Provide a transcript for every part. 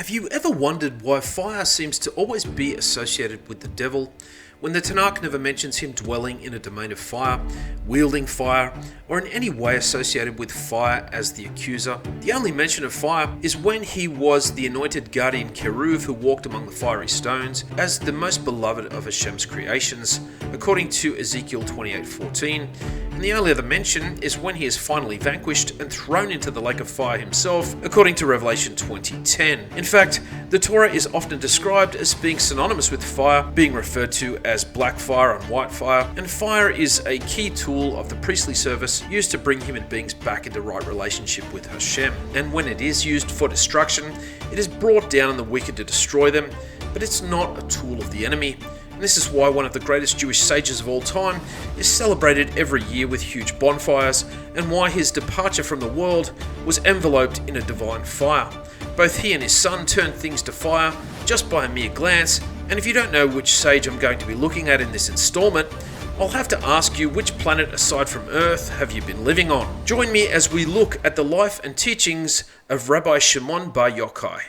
Have you ever wondered why fire seems to always be associated with the devil, when the Tanakh never mentions him dwelling in a domain of fire, wielding fire, or in any way associated with fire as the accuser? The only mention of fire is when he was the anointed guardian Keruv who walked among the fiery stones, as the most beloved of Hashem's creations, according to Ezekiel 28:14. And the only other mention is when he is finally vanquished and thrown into the lake of fire himself, according to Revelation 20:10. In fact, the Torah is often described as being synonymous with fire, being referred to as black fire and white fire, and fire is a key tool of the priestly service used to bring human beings back into right relationship with Hashem. And when it is used for destruction, it is brought down on the wicked to destroy them, but it's not a tool of the enemy. And this is why one of the greatest Jewish sages of all time is celebrated every year with huge bonfires, and why his departure from the world was enveloped in a divine fire. Both he and his son turned things to fire just by a mere glance, and if you don't know which sage I'm going to be looking at in this installment, I'll have to ask you, which planet aside from Earth have you been living on? Join me as we look at the life and teachings of Rabbi Shimon Bar Yochai.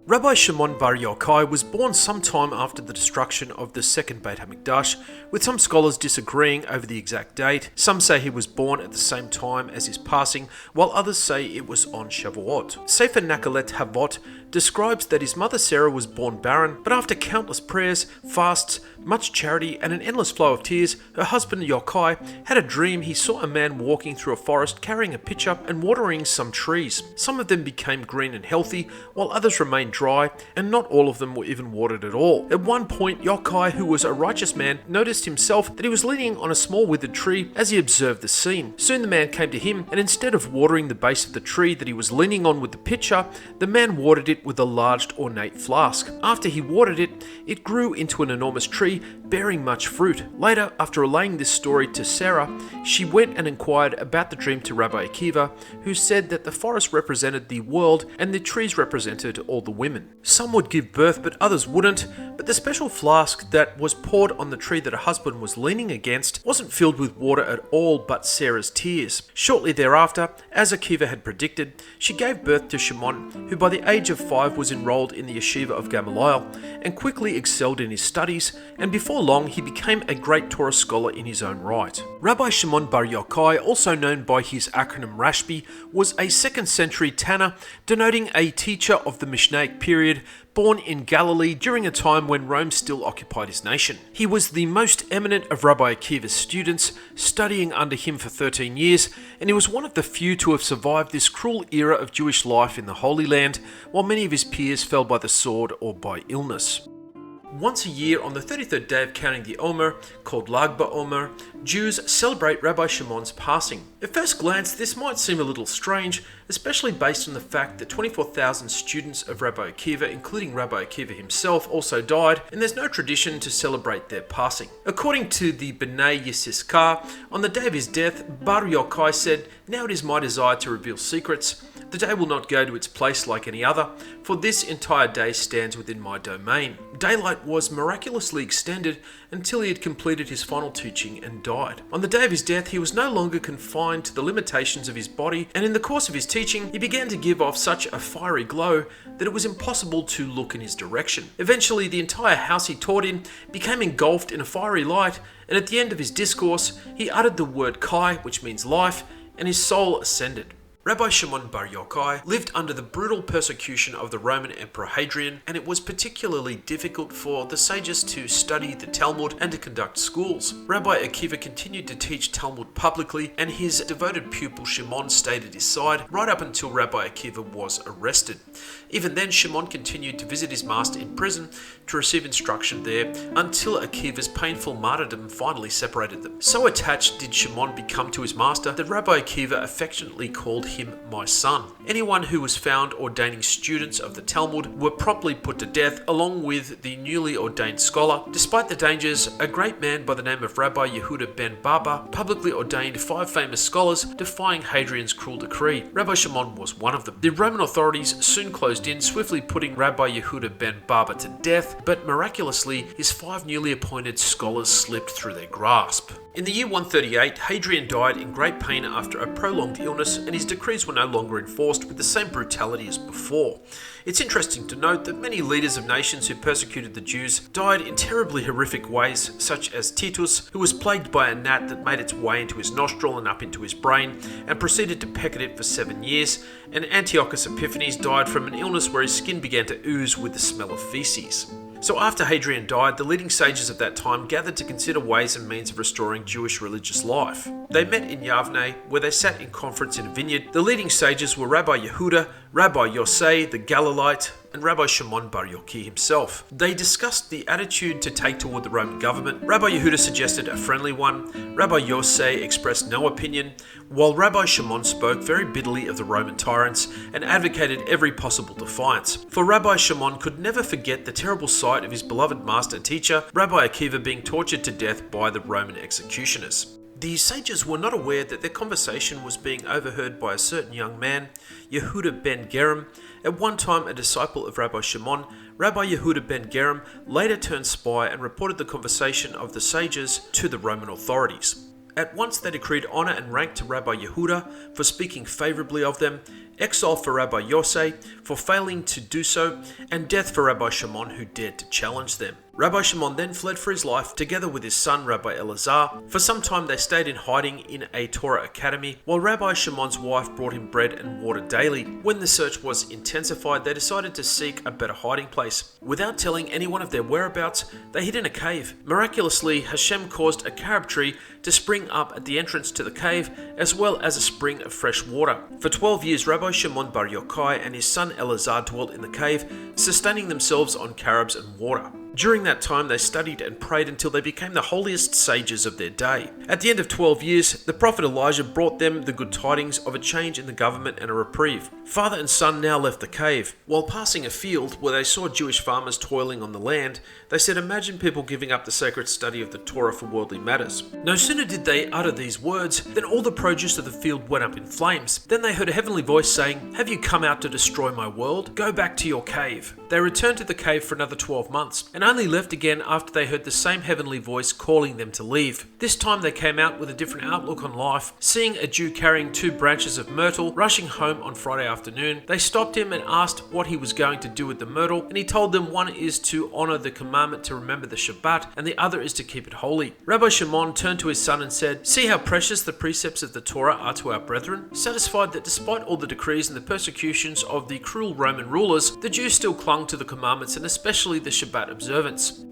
Rabbi Shimon Bar Yochai was born sometime after the destruction of the second Beit HaMikdash, with some scholars disagreeing over the exact date. Some say he was born at the same time as his passing, while others say it was on Shavuot. Sefer Nakalet Havot describes that his mother Sarah was born barren, but after countless prayers, fasts, much charity, and an endless flow of tears, her husband Yochai had a dream. He saw a man walking through a forest carrying a pitcher and watering some trees. Some of them became green and healthy, while others remained dry, and not all of them were even watered at all. At one point, Yochai, who was a righteous man, noticed himself that he was leaning on a small withered tree as he observed the scene. Soon the man came to him, and instead of watering the base of the tree that he was leaning on with the pitcher, the man watered it with a large ornate flask. After he watered it, it grew into an enormous tree, bearing much fruit. Later, after relaying this story to Sarah, she went and inquired about the dream to Rabbi Akiva, who said that the forest represented the world and the trees represented all the women. Some would give birth, but others wouldn't, but the special flask that was poured on the tree that her husband was leaning against wasn't filled with water at all but Sarah's tears. Shortly thereafter, as Akiva had predicted, she gave birth to Shimon, who by the age of 5 was enrolled in the yeshiva of Gamaliel and quickly excelled in his studies, and before long he became a great Torah scholar in his own right. Rabbi Shimon Bar Yochai, also known by his acronym Rashbi, was a 2nd century Tanna, denoting a teacher of the Mishnaic period, born in Galilee during a time when Rome still occupied his nation. He was the most eminent of Rabbi Akiva's students, studying under him for 13 years, and he was one of the few to have survived this cruel era of Jewish life in the Holy Land, while many of his peers fell by the sword or by illness. Once a year, on the 33rd day of counting the Omer, called Lag BaOmer, Jews celebrate Rabbi Shimon's passing. At first glance, this might seem a little strange, especially based on the fact that 24,000 students of Rabbi Akiva, including Rabbi Akiva himself, also died, and there's no tradition to celebrate their passing. According to the B'nai Yissaschar, on the day of his death, Bar Yochai said, "Now it is my desire to reveal secrets. The day will not go to its place like any other, for this entire day stands within my domain." Daylight was miraculously extended until he had completed his final teaching and died. On the day of his death, he was no longer confined to the limitations of his body, and in the course of his teaching, he began to give off such a fiery glow that it was impossible to look in his direction. Eventually, the entire house he taught in became engulfed in a fiery light, and at the end of his discourse, he uttered the word Kai, which means life, and his soul ascended. Rabbi Shimon Bar Yochai lived under the brutal persecution of the Roman Emperor Hadrian, and it was particularly difficult for the sages to study the Talmud and to conduct schools. Rabbi Akiva continued to teach Talmud publicly, and his devoted pupil Shimon stayed at his side right up until Rabbi Akiva was arrested. Even then, Shimon continued to visit his master in prison to receive instruction there until Akiva's painful martyrdom finally separated them. So attached did Shimon become to his master that Rabbi Akiva affectionately called him my son. Anyone who was found ordaining students of the Talmud were promptly put to death along with the newly ordained scholar. Despite the dangers, a great man by the name of Rabbi Yehuda ben Baba publicly ordained 5 famous scholars, defying Hadrian's cruel decree. Rabbi Shimon was one of them. The Roman authorities soon closed in, swiftly putting Rabbi Yehuda ben Baba to death, but miraculously his 5 newly appointed scholars slipped through their grasp. In the year 138, Hadrian died in great pain after a prolonged illness, and his decrees were no longer enforced with the same brutality as before. It's interesting to note that many leaders of nations who persecuted the Jews died in terribly horrific ways, such as Titus, who was plagued by a gnat that made its way into his nostril and up into his brain, and proceeded to peck at it for 7 years, and Antiochus Epiphanes died from an illness where his skin began to ooze with the smell of feces. So after Hadrian died, the leading sages of that time gathered to consider ways and means of restoring Jewish religious life. They met in Yavne, where they sat in conference in a vineyard. The leading sages were Rabbi Yehuda, Rabbi Yosei the Galileite, and Rabbi Shimon Bar Yochai himself. They discussed the attitude to take toward the Roman government. Rabbi Yehuda suggested a friendly one. Rabbi Yosei expressed no opinion, while Rabbi Shimon spoke very bitterly of the Roman tyrants and advocated every possible defiance. For Rabbi Shimon could never forget the terrible sight of his beloved master and teacher, Rabbi Akiva, being tortured to death by the Roman executioners. The sages were not aware that their conversation was being overheard by a certain young man, Yehuda ben Gerim, at one time a disciple of Rabbi Shimon. Rabbi Yehuda ben Gerim later turned spy and reported the conversation of the sages to the Roman authorities. At once they decreed honor and rank to Rabbi Yehuda for speaking favorably of them, exile for Rabbi Yosei for failing to do so, and death for Rabbi Shimon who dared to challenge them. Rabbi Shimon then fled for his life together with his son Rabbi Elazar. For some time they stayed in hiding in a Torah academy, while Rabbi Shimon's wife brought him bread and water daily. When the search was intensified, they decided to seek a better hiding place. Without telling anyone of their whereabouts, they hid in a cave. Miraculously, Hashem caused a carob tree to spring up at the entrance to the cave, as well as a spring of fresh water. For 12 years, Rabbi Shimon Bar Yochai and his son Elazar dwelt in the cave, sustaining themselves on carobs and water. During that time, they studied and prayed until they became the holiest sages of their day. At the end of 12 years, the prophet Elijah brought them the good tidings of a change in the government and a reprieve. Father and son now left the cave. While passing a field where they saw Jewish farmers toiling on the land, they said, "Imagine people giving up the sacred study of the Torah for worldly matters." No sooner did they utter these words than all the produce of the field went up in flames. Then they heard a heavenly voice saying, "Have you come out to destroy my world? Go back to your cave." They returned to the cave for another 12 months, and only left again after they heard the same heavenly voice calling them to leave. This time they came out with a different outlook on life. Seeing a Jew carrying 2 branches of myrtle rushing home on Friday afternoon, they stopped him and asked what he was going to do with the myrtle, and he told them one is to honor the commandment to remember the Shabbat, and the other is to keep it holy. Rabbi Shimon turned to his son and said, "See how precious the precepts of the Torah are to our brethren." Satisfied that despite all the decrees and the persecutions of the cruel Roman rulers, the Jews still clung to the commandments and especially the Shabbat observance.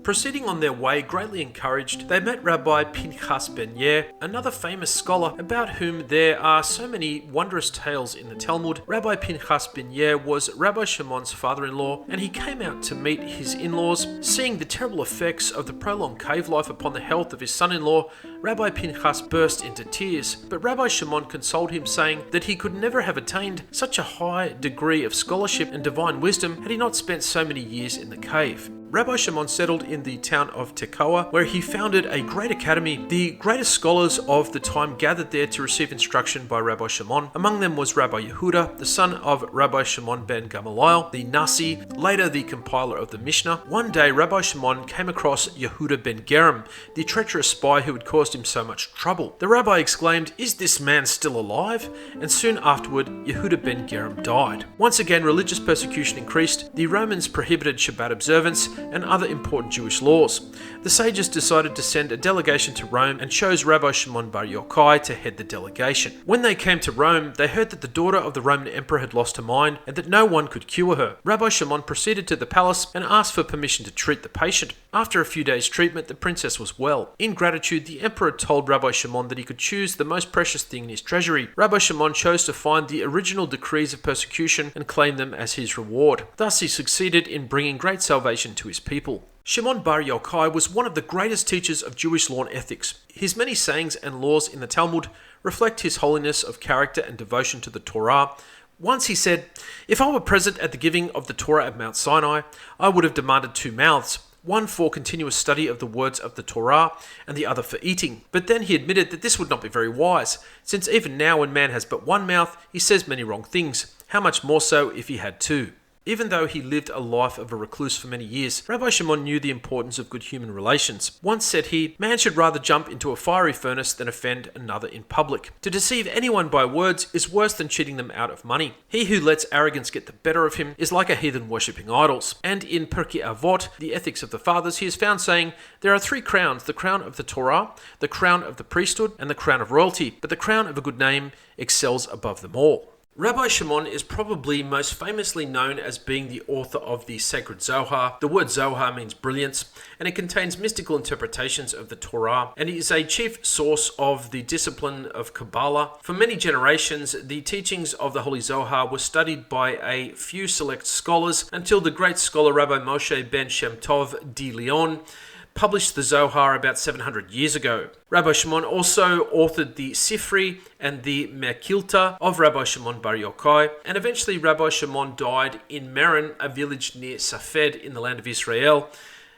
Proceeding on their way, greatly encouraged, they met Rabbi Pinchas ben Yair, another famous scholar about whom there are so many wondrous tales in the Talmud. Rabbi Pinchas ben Yair was Rabbi Shimon's father-in-law, and he came out to meet his in-laws. Seeing the terrible effects of the prolonged cave life upon the health of his son-in-law, Rabbi Pinchas burst into tears, but Rabbi Shimon consoled him, saying that he could never have attained such a high degree of scholarship and divine wisdom had he not spent so many years in the cave. Rabbi Shimon settled in the town of Tekoa, where he founded a great academy. The greatest scholars of the time gathered there to receive instruction by Rabbi Shimon. Among them was Rabbi Yehuda, the son of Rabbi Shimon ben Gamaliel, the Nasi, later the compiler of the Mishnah. One day, Rabbi Shimon came across Yehuda ben Gerim, the treacherous spy who had caused him so much trouble. The rabbi exclaimed, "Is this man still alive?" And soon afterward, Yehuda ben Gerim died. Once again, religious persecution increased. The Romans prohibited Shabbat observance, and other important Jewish laws. The sages decided to send a delegation to Rome and chose Rabbi Shimon Bar Yochai to head the delegation. When they came to Rome, they heard that the daughter of the Roman emperor had lost her mind and that no one could cure her. Rabbi Shimon proceeded to the palace and asked for permission to treat the patient. After a few days' treatment, the princess was well. In gratitude, the emperor told Rabbi Shimon that he could choose the most precious thing in his treasury. Rabbi Shimon chose to find the original decrees of persecution and claim them as his reward. Thus, he succeeded in bringing great salvation to his people. Shimon Bar Yochai was one of the greatest teachers of Jewish law and ethics. His many sayings and laws in the Talmud reflect his holiness of character and devotion to the Torah. Once he said, "If I were present at the giving of the Torah at Mount Sinai, I would have demanded 2 mouths, one for continuous study of the words of the Torah and the other for eating." But then he admitted that this would not be very wise, since even now when man has but one mouth, he says many wrong things. How much more so if he had 2? Even though he lived a life of a recluse for many years, Rabbi Shimon knew the importance of good human relations. Once said he, "Man should rather jump into a fiery furnace than offend another in public. To deceive anyone by words is worse than cheating them out of money. He who lets arrogance get the better of him is like a heathen worshipping idols." And in Pirkei Avot, the ethics of the fathers, he is found saying, "There are 3 crowns, the crown of the Torah, the crown of the priesthood, and the crown of royalty, but the crown of a good name excels above them all." Rabbi Shimon is probably most famously known as being the author of the sacred Zohar. The word Zohar means brilliance, and it contains mystical interpretations of the Torah, and it is a chief source of the discipline of Kabbalah. For many generations, the teachings of the Holy Zohar were studied by a few select scholars until the great scholar Rabbi Moshe ben Shem Tov de Leon published the Zohar about 700 years ago. Rabbi Shimon also authored the Sifri and the Mekilta of Rabbi Shimon Bar Yochai, and eventually Rabbi Shimon died in Meron, a village near Safed in the land of Israel.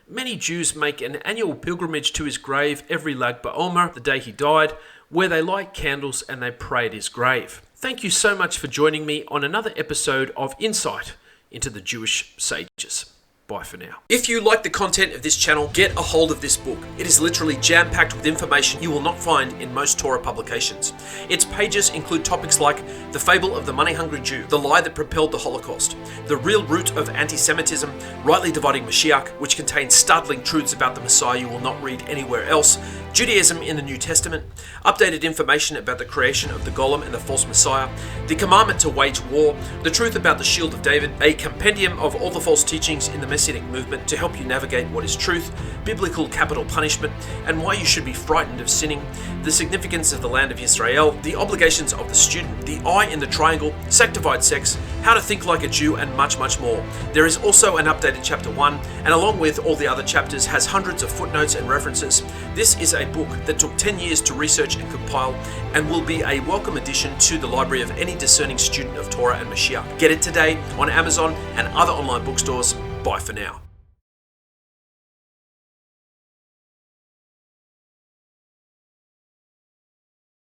Many Jews make an annual pilgrimage to his grave every Lag BaOmer, the day he died, where they light candles and they pray at his grave. Thank you so much for joining me on another episode of Insight into the Jewish Sages. Bye for now. If you like the content of this channel, get a hold of this book. It is literally jam-packed with information you will not find in most Torah publications. Its pages include topics like the fable of the money-hungry Jew, the lie that propelled the Holocaust, the real root of anti-Semitism, rightly dividing Mashiach, which contains startling truths about the Messiah you will not read anywhere else, Judaism in the New Testament, updated information about the creation of the Golem and the false Messiah, the commandment to wage war, the truth about the Shield of David, a compendium of all the false teachings in the Messianic movement to help you navigate what is truth, biblical capital punishment, and why you should be frightened of sinning, the significance of the land of Israel, the obligations of the student, the eye in the triangle, sanctified sex, how to think like a Jew, and much, much more. There is also an updated chapter 1, and along with all the other chapters, has hundreds of footnotes and references. This is a book that took 10 years to research and compile, and will be a welcome addition to the library of any discerning student of Torah and Mashiach. Get it today on Amazon and other online bookstores. Bye for now.